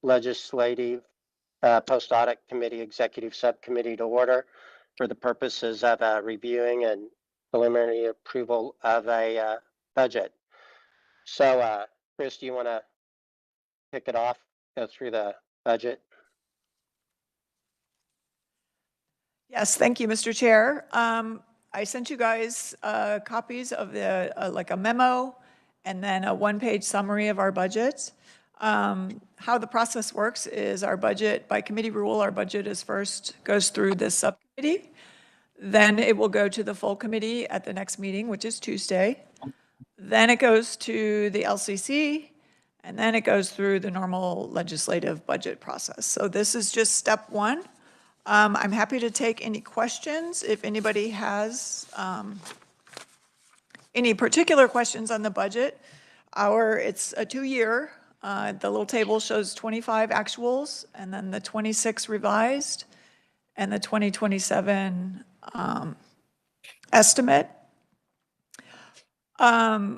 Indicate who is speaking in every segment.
Speaker 1: Legislative Post-Audit Committee Executive Subcommittee to order for the purposes of reviewing and preliminary approval of a budget. So, Chris, do you want to kick it off, go through the budget?
Speaker 2: Yes, thank you, Mr. Chair. I sent you guys copies of the like a memo and then a one-page summary of our budget. How the process works is our budget, by committee rule, our budget is first goes through this subcommittee. Then it will go to the full committee at the next meeting, which is Tuesday. Then it goes to the LCC, and then it goes through the normal legislative budget process. So this is just step one. I'm happy to take any questions if anybody has any particular questions on the budget. It's a 2-year. The little table shows 25 actuals, and then the 26 revised, and the 2027 estimate. As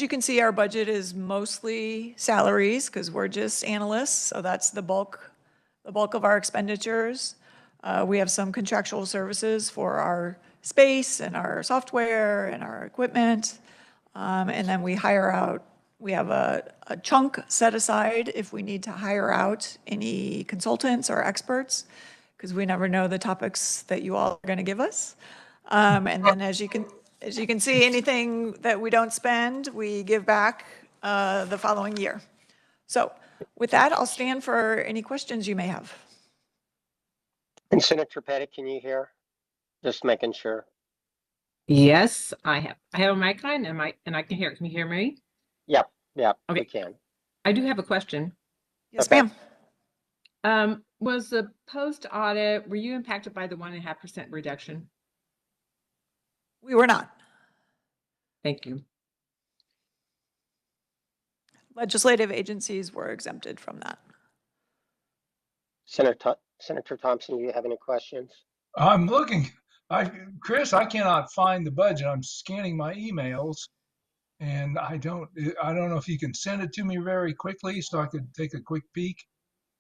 Speaker 2: you can see, our budget is mostly salaries because we're just analysts, so that's the bulk of our expenditures. We have some contractual services for our space and our software and our equipment, and then we hire out. We have a chunk set aside if we need to hire out any consultants or experts, because we never know the topics that you all are going to give us. And then as you can see, anything that we don't spend, we give back the following year. So with that, I'll stand for any questions you may have.
Speaker 1: And Senator Pettit, can you hear? Just making sure.
Speaker 3: Yes, I have a mic on and I can hear. Can you hear me?
Speaker 1: Yep,
Speaker 3: okay.
Speaker 1: We can.
Speaker 3: I do have a question.
Speaker 2: Yes,
Speaker 1: Okay.
Speaker 2: ma'am.
Speaker 3: Was the post audit, were you impacted by the 1.5% reduction?
Speaker 2: We were not.
Speaker 3: Thank you.
Speaker 2: Legislative agencies were exempted from that.
Speaker 1: Senator Thompson, do you have any questions?
Speaker 4: I'm looking. Chris, I cannot find the budget. I'm scanning my emails, and I don't know if you can send it to me very quickly so I could take a quick peek.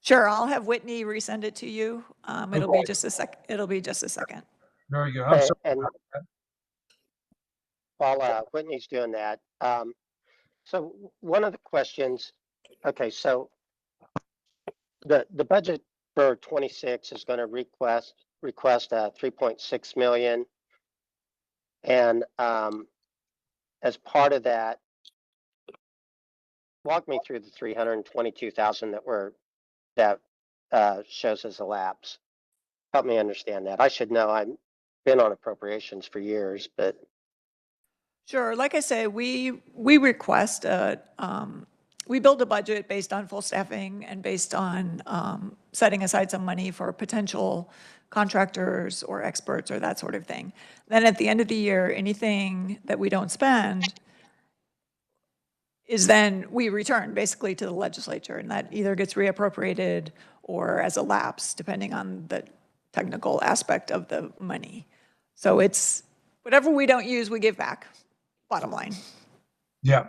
Speaker 2: Sure, I'll have Whitney resend it to you. It'll be just a sec. It'll be just a second.
Speaker 4: Very good. I'm sorry.
Speaker 1: And while Whitney's doing that, so one of the questions. Okay, so the budget for 26 is going to request 3.6 million, and as part of that, walk me through the 322,000 that shows as a lapse. Help me understand that. I should know. I've been on appropriations for years, but
Speaker 2: Sure. Like I say, we request we build a budget based on full staffing and based on setting aside some money for potential contractors or experts or that sort of thing. Then at the end of the year, anything that we don't spend is then we return basically to the legislature, and that either gets reappropriated or as a lapse, depending on the technical aspect of the money. So it's whatever we don't use, we give back, bottom line.
Speaker 4: Yeah.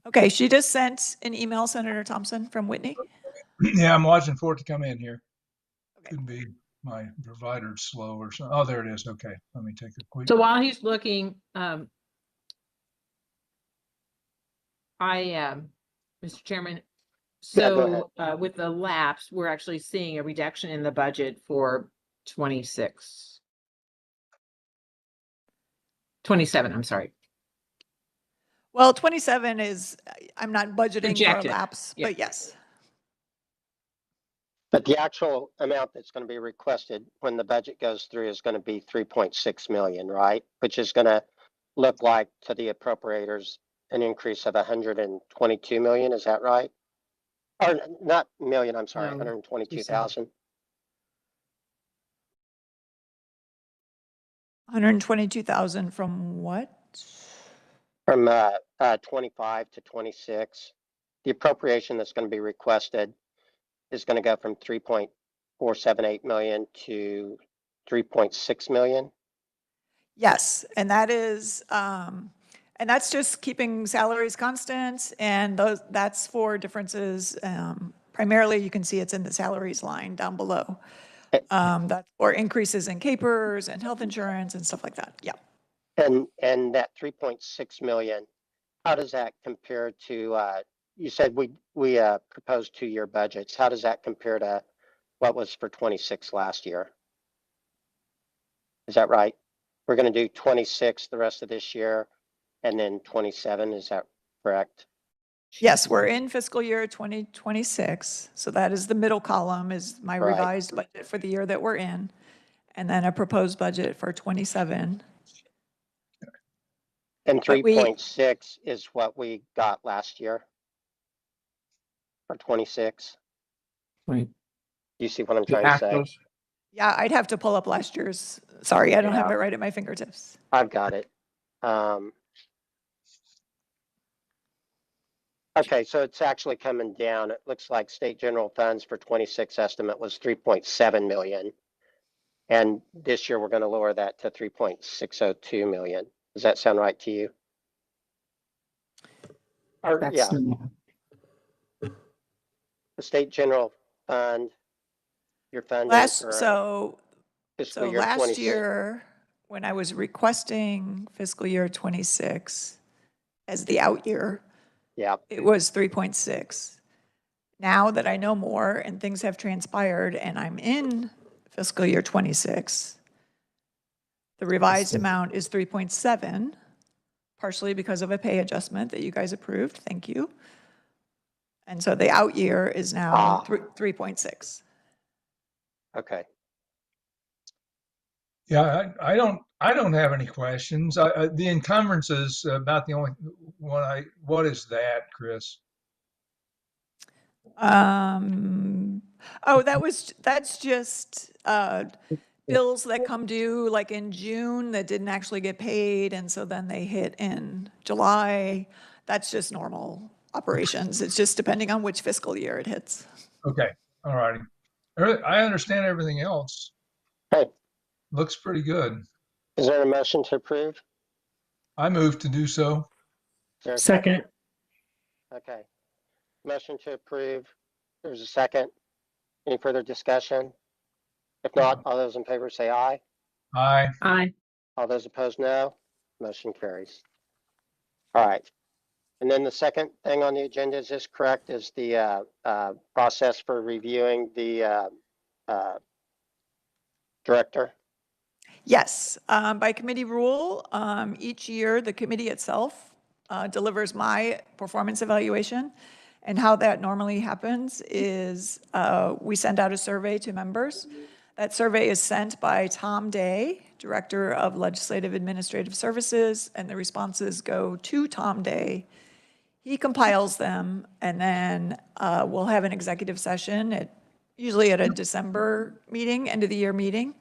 Speaker 2: Okay, she just sent an email, Senator Thompson, from Whitney.
Speaker 4: Yeah, I'm watching for it to come in here.
Speaker 2: Okay.
Speaker 4: Could be my provider's slow or something. Oh, there it is. Okay, let me take a quick.
Speaker 3: So while he's looking, Mr. Chairman, so with the lapse, we're actually seeing a reduction in the budget for 27, I'm sorry.
Speaker 2: Well, 27 is, I'm not budgeting
Speaker 3: Projected.
Speaker 2: for a lapse,
Speaker 3: Yeah.
Speaker 2: but yes.
Speaker 1: But the actual amount that's going to be requested when the budget goes through is going to be 3.6 million, right? Which is going to look like to the appropriators an increase of 122 million. Is that right? Or not million, I'm sorry,
Speaker 3: No,
Speaker 1: 122,000.
Speaker 2: 122,000 from what?
Speaker 1: From 25 to 26. The appropriation that's going to be requested is going to go from 3.478 million to 3.6 million.
Speaker 2: Yes, and that is, And that's just keeping salaries constant, and that's for differences. Primarily, you can see it's in the salaries line down below. That's for increases in capers and health insurance and stuff like that. Yeah.
Speaker 1: And that 3.6 million, how does that compare to, you said we proposed 2-year budgets. How does that compare to what was for 26 last year? Is that right? We're going to do 26 the rest of this year and then 27. Is that correct?
Speaker 2: Yes, we're in fiscal year 2026. So that is the middle column is my
Speaker 1: Right.
Speaker 2: revised budget for the year that we're in. And then a proposed budget for 27.
Speaker 1: And
Speaker 2: But we-
Speaker 1: 3.6 is what we got last year for 26.
Speaker 5: Right.
Speaker 1: You see what I'm
Speaker 5: The
Speaker 1: trying to say?
Speaker 5: actuals.
Speaker 2: Yeah, I'd have to pull up last year's. Sorry, I don't have
Speaker 1: Yeah.
Speaker 2: it right at my fingertips.
Speaker 1: I've got it. Okay, so it's actually coming down. It looks like state general funds for 26 estimate was 3.7 million. And this year we're going to lower that to 3.602 million. Does that sound right to you? Or,
Speaker 5: That's
Speaker 1: yeah, the state general fund, your funding for
Speaker 2: So
Speaker 1: fiscal year
Speaker 2: last
Speaker 1: 26.
Speaker 2: year, when I was requesting fiscal year 26 as the out year,
Speaker 1: Yeah,
Speaker 2: it was 3.6. Now that I know more and things have transpired and I'm in fiscal year 26, the revised amount is 3.7, partially because of a pay adjustment that you guys approved. Thank you. And so the out year is now 3.6.
Speaker 1: okay.
Speaker 4: Yeah, I don't have any questions. The encumbrance is about the only one what is that, Chris?
Speaker 2: That's just bills that come due like in June that didn't actually get paid, and so then they hit in July. That's just normal operations. It's just depending on which fiscal year it hits.
Speaker 4: Okay, all righty. I understand everything else.
Speaker 1: Hey,
Speaker 4: Looks pretty good.
Speaker 1: is there a motion to approve?
Speaker 4: I move to do so.
Speaker 1: Is there a
Speaker 5: Second.
Speaker 1: Okay. Motion to approve. There's a second. Any further discussion? If not, all those in favor say aye.
Speaker 4: Aye.
Speaker 3: Aye.
Speaker 1: All those opposed, no. Motion carries. All right. And then the second thing on the agenda, is this correct, is the process for reviewing the director?
Speaker 2: Yes, by committee rule, each year, the committee itself delivers my performance evaluation. And how that normally happens is we send out a survey to members. That survey is sent by Tom Day, Director of Legislative Administrative Services, and the responses go to Tom Day. He compiles them, and then we'll have an executive session usually at a December meeting, end of the year meeting.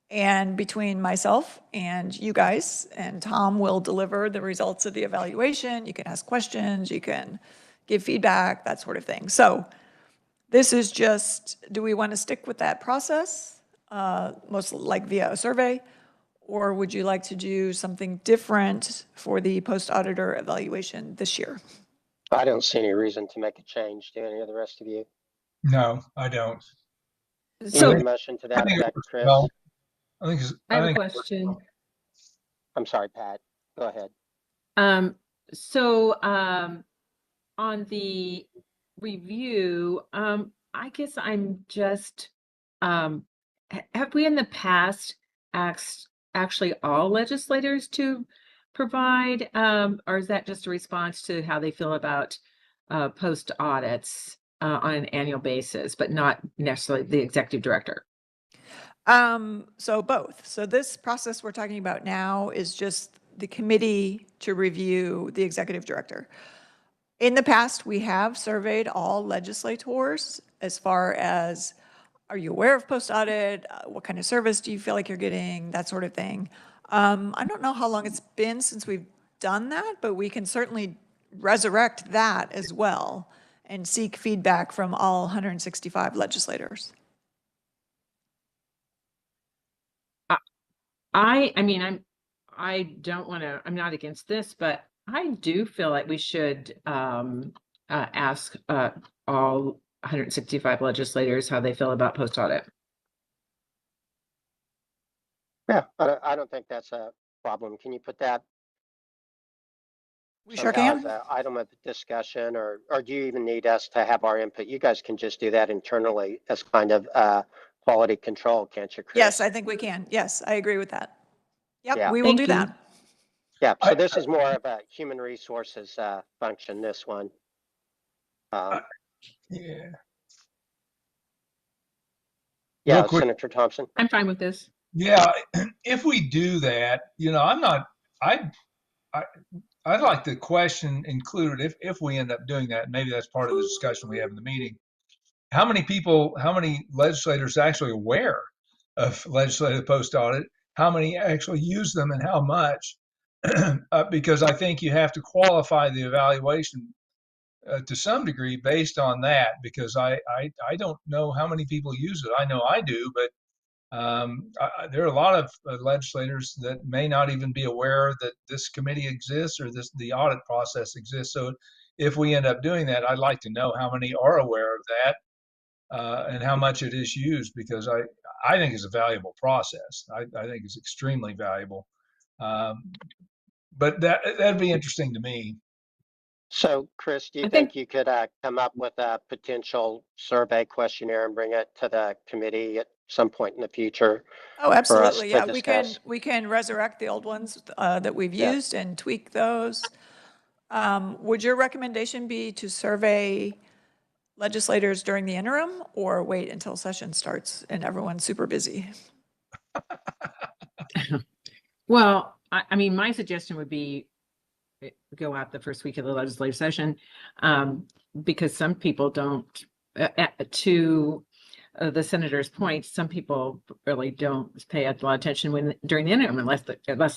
Speaker 2: And between myself and you guys, and Tom will deliver the results of the evaluation. You can ask questions, you can give feedback, that sort of thing. So this is just, do we want to stick with that process, most like via a survey? Or would you like to do something different for the post-auditor evaluation this year?
Speaker 1: I don't see any reason to make a change. Do any of the rest of you?
Speaker 4: No, I don't.
Speaker 1: You
Speaker 3: So
Speaker 1: need a motion to that
Speaker 4: I think it
Speaker 1: effect,
Speaker 4: works
Speaker 1: Chris?
Speaker 4: well. I think it's,
Speaker 3: I have a
Speaker 4: think
Speaker 3: question.
Speaker 1: I'm sorry, Pat. Go ahead.
Speaker 3: On the review, I guess I'm just, have we in the past asked actually all legislators to provide, or is that just a response to how they feel about post audits on an annual basis, but not necessarily the executive director?
Speaker 2: So both. So this process we're talking about now is just the committee to review the executive director. In the past, we have surveyed all legislators as far as, are you aware of post-audit? What kind of service do you feel like you're getting? That sort of thing. I don't know how long it's been since we've done that, but we can certainly resurrect that as well and seek feedback from all 165 legislators.
Speaker 3: I mean, I don't want to, I'm not against this, but I do feel like we should ask all 165 legislators how they feel about post audit.
Speaker 1: Yeah, I don't think that's a problem. Can you put that
Speaker 2: We sure
Speaker 1: somehow as
Speaker 2: can.
Speaker 1: an item of discussion, or do you even need us to have our input? You guys can just do that internally as kind of quality control, can't you, Chris?
Speaker 2: Yes, I think we can. Yes, I agree with that. Yep,
Speaker 1: Yeah.
Speaker 2: we will
Speaker 3: Thank
Speaker 2: do
Speaker 3: you.
Speaker 2: that.
Speaker 1: Yeah, so
Speaker 4: I-
Speaker 1: this is more of a human resources function, this one.
Speaker 4: Yeah.
Speaker 1: Yeah,
Speaker 4: Real quick.
Speaker 1: Senator Thompson.
Speaker 3: I'm fine with this.
Speaker 4: Yeah, if we do that, I'm not. I I I'd like the question included if we end up doing that. Maybe that's part of the discussion we have in the meeting. How many legislators are actually aware of legislative post audit? How many actually use them, and how much? Because I think you have to qualify the evaluation to some degree based on that. Because I don't know how many people use it. I know I do, but there are a lot of legislators that may not even be aware that this committee exists or the audit process exists. So if we end up doing that, I'd like to know how many are aware of that and how much it is used, because I think it's a valuable process. I think it's extremely valuable. But that'd be interesting to me.
Speaker 1: So, Chris, do you
Speaker 3: I think
Speaker 1: think you could come up with a potential survey questionnaire and bring it to the committee at some point in the future
Speaker 2: Oh,
Speaker 1: for us
Speaker 2: absolutely.
Speaker 1: to
Speaker 2: Yeah,
Speaker 1: discuss?
Speaker 2: we can resurrect the old ones that we've
Speaker 1: Yeah.
Speaker 2: used and tweak those. Would your recommendation be to survey legislators during the interim or wait until session starts and everyone's super busy?
Speaker 3: Well, I mean, my suggestion would be go out the first week of the legislative session, because some people don't, to the senator's point, some people really don't pay a lot of attention during the interim unless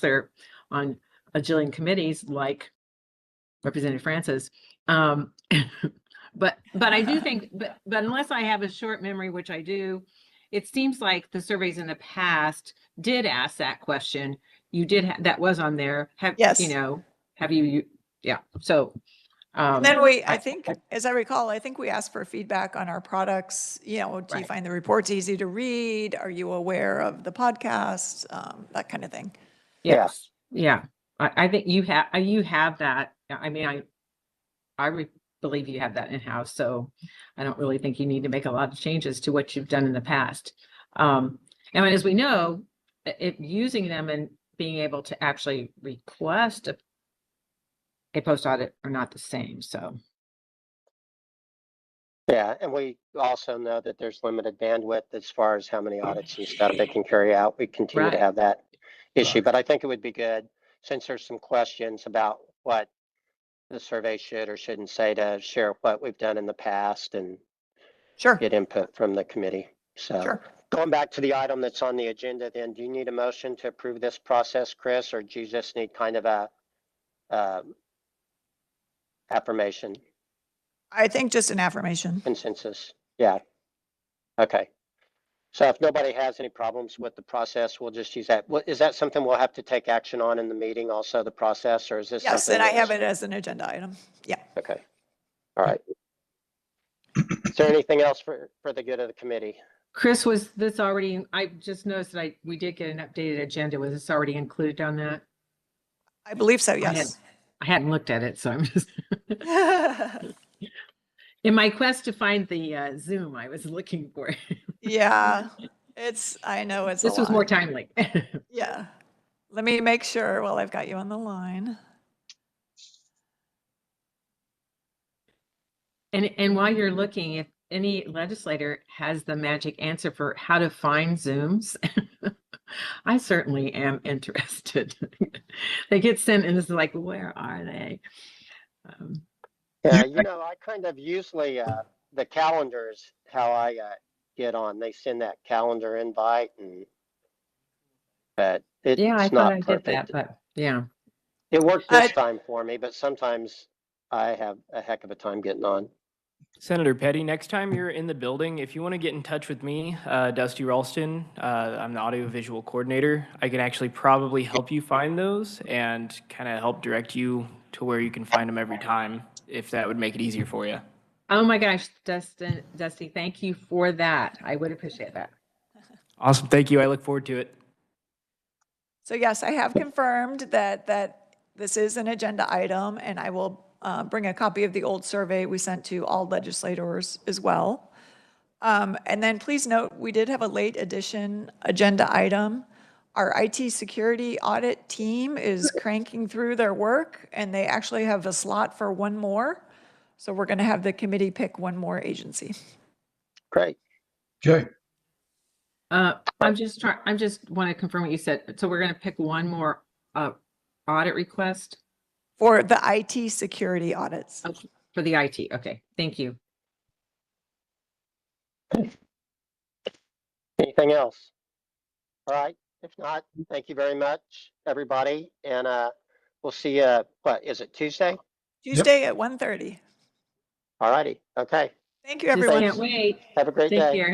Speaker 3: they're on a jillion committees like Representative Francis. But I do think, but unless I have a short memory, which I do, it seems like the surveys in the past did ask that question. You did, that was on there.
Speaker 2: Yes.
Speaker 3: Have you, yeah, so.
Speaker 2: And then I think, as I recall, I think we asked for feedback on our products. Do you
Speaker 3: Right.
Speaker 2: find the reports easy to read? Are you aware of the podcast? That kind of thing.
Speaker 3: Yes, yeah, I think you have that. I mean, I believe you have that in-house, so I don't really think you need to make a lot of changes to what you've done in the past. And as we know, using them and being able to actually request a post audit are not the same, so.
Speaker 1: Yeah, and we also know that there's limited bandwidth as far as how many audits and stuff they can carry out. We continue to
Speaker 3: Right.
Speaker 1: have that issue,
Speaker 4: Right.
Speaker 1: but I think it would be good, since there's some questions about what the survey should or shouldn't say, to share what we've done in the past and
Speaker 2: Sure.
Speaker 1: get input from the committee. So
Speaker 2: Sure.
Speaker 1: going back to the item that's on the agenda, then, do you need a motion to approve this process, Chris, or do you just need kind of a affirmation,
Speaker 2: I think just an affirmation.
Speaker 1: consensus? Yeah. Okay. So if nobody has any problems with the process, we'll just use that. Is that something we'll have to take action on in the meeting also, the process, or is this
Speaker 2: Yes,
Speaker 1: something
Speaker 2: and I have
Speaker 1: that's-
Speaker 2: it as an agenda item. Yeah.
Speaker 1: Okay. All right. Is there anything else for the good of the committee?
Speaker 3: Chris, was this already, I just noticed that we did get an updated agenda. Was this already included on that?
Speaker 2: I believe so, yes.
Speaker 3: I hadn't looked at it, so I'm just. In my quest to find the Zoom, I was looking for it.
Speaker 2: Yeah, I know it's a
Speaker 3: This was more
Speaker 2: lot.
Speaker 3: timely.
Speaker 2: Yeah. Let me make sure while I've got you on the line.
Speaker 3: And while you're looking, if any legislator has the magic answer for how to find Zooms, I certainly am interested. They get sent and it's like, where are they?
Speaker 1: Yeah, I kind of usually the calendar is how I get on. They send that calendar invite, but it's
Speaker 3: Yeah, I thought
Speaker 1: not
Speaker 3: I did
Speaker 1: perfect.
Speaker 3: that, but yeah.
Speaker 1: It worked this time for me, but sometimes I have a heck of a time getting on.
Speaker 5: Senator Petty, next time you're in the building, if you want to get in touch with me, Dusty Ralston, I'm the audiovisual coordinator. I can actually probably help you find those and kind of help direct you to where you can find them every time, if that would make it easier for you.
Speaker 3: Oh my gosh, Dusty, thank you for that. I would appreciate that.
Speaker 5: Awesome. Thank you. I look forward to it.
Speaker 2: So yes, I have confirmed that this is an agenda item, and I will bring a copy of the old survey we sent to all legislators as well. And then please note, we did have a late addition agenda item. Our IT security audit team is cranking through their work, and they actually have a slot for one more. So we're going to have the committee pick one more agency.
Speaker 1: Great.
Speaker 4: Okay.
Speaker 3: I'm just want to confirm what you said. So we're going to pick one more audit request
Speaker 2: For the IT security audits.
Speaker 3: for the IT. Okay, thank you.
Speaker 1: Anything else? All right. If not, thank you very much, everybody. And we'll see you, what, is it Tuesday?
Speaker 2: Tuesday at 1:30.
Speaker 1: All righty. Okay.
Speaker 2: Thank you,
Speaker 3: Just
Speaker 2: everyone.
Speaker 3: can't wait.
Speaker 1: Have a great
Speaker 3: Take
Speaker 1: day.
Speaker 3: care.